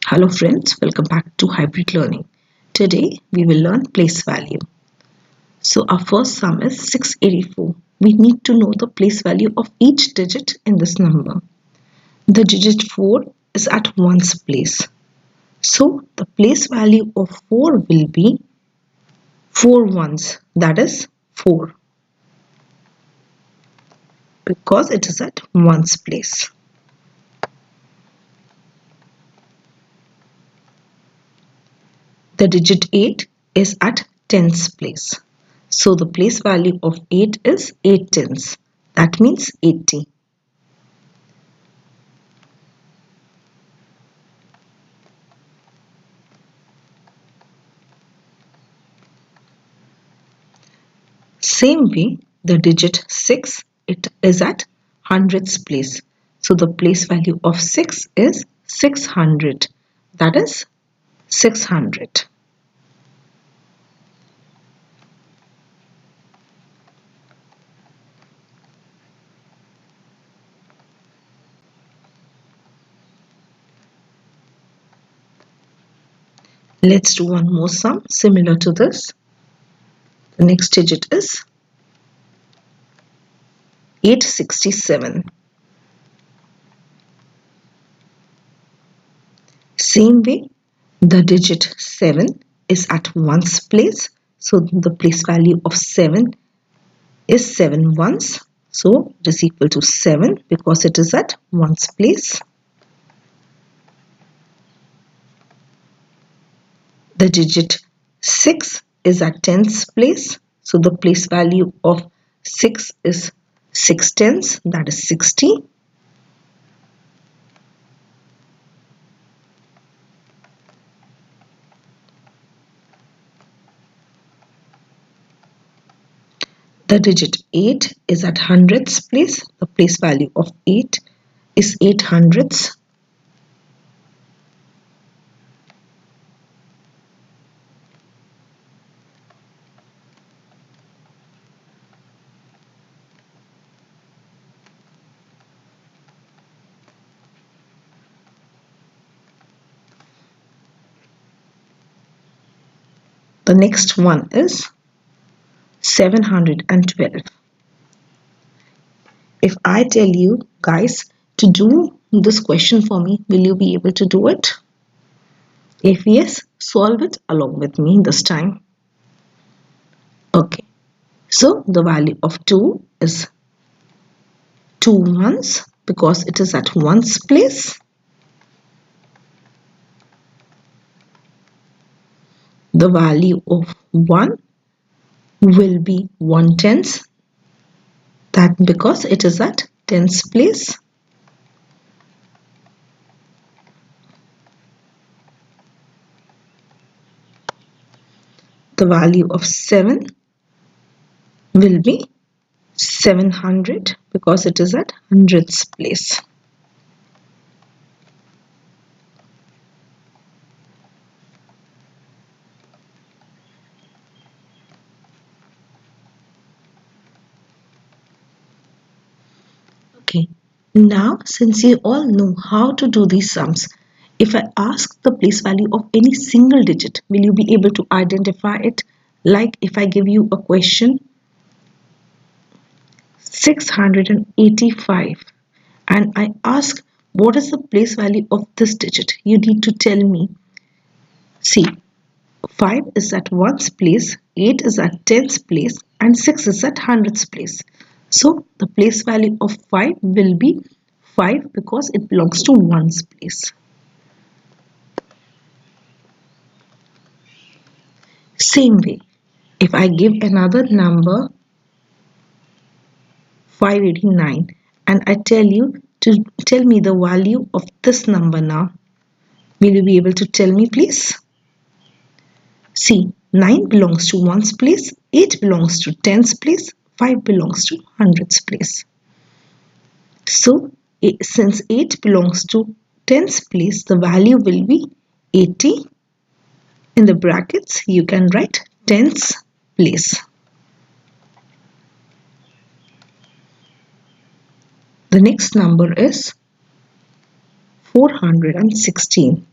Hello friends, welcome back to Hybrid Learning. Today we will learn place value. So our first sum is 684. We need to know the place value of each digit in this number. The digit 4 is at ones place. So the place value of 4 will be 4 ones, that is 4, because it is at ones place. The digit 8 is at tens place. So the place value of 8 is 8 tens. That means 80. Same way, the digit 6, it is at hundreds place. So the place value of 6 is 600. That is 600. Let's do one more sum similar to this. The next digit is 867. Same way, the digit 7 is at ones place. So the place value of 7 is 7 ones. So it is equal to 7 because it is at ones place. The digit 6 is at tens place. So the place value of 6 is 6 tens, that is 60. The digit 8 is at hundreds place. The place value of 8 is 8 hundredths. The next one is 712. If I tell you guys to do this question for me, will you be able to do it? If yes, solve it along with me this time. Okay. So the value of 2 is 2 ones because it is at ones place. The value of 1 will be 1 tenths, that because it is at tens place. The value of 7 will be 700 because it is at hundreds place. Okay, now since you all know how to do these sums, if I ask the place value of any single digit, will you be able to identify it? Like if I give you a question 685 and I ask what is the place value of this digit, you need to tell me. See, 5 is at ones place, 8 is at tens place and 6 is at hundreds place. So the place value of 5 will be 5 because it belongs to ones place. Same way, if I give another number 589 and I tell you to tell me the value of this number now, will you be able to tell me please? See, 9 belongs to ones place, 8 belongs to tens place, 5 belongs to hundreds place. So, since 8 belongs to tens place, the value will be 80. In the brackets, you can write tens place. The next number is 416.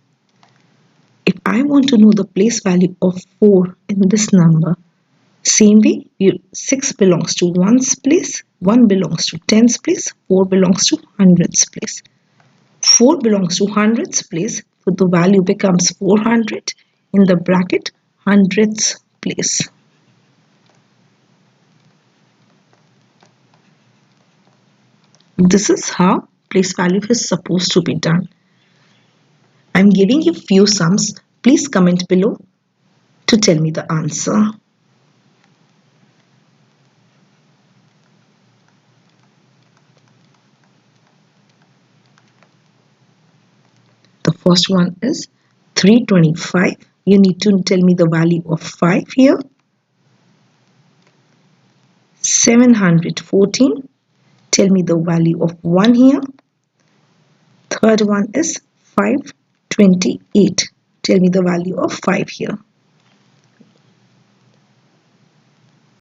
I want to know the place value of 4 in this number. Same way, 6 belongs to ones place, 1 belongs to tens place, 4 belongs to hundreds place. 4 belongs to hundreds place, so the value becomes 400 in the bracket hundreds place. This is how place value is supposed to be done. I'm giving you few sums. Please comment below to tell me the answer. The first one is 325. You need to tell me the value of 5 here. 714. Tell me the value of 1 here. Third one is 528. Tell me the value of 5 here.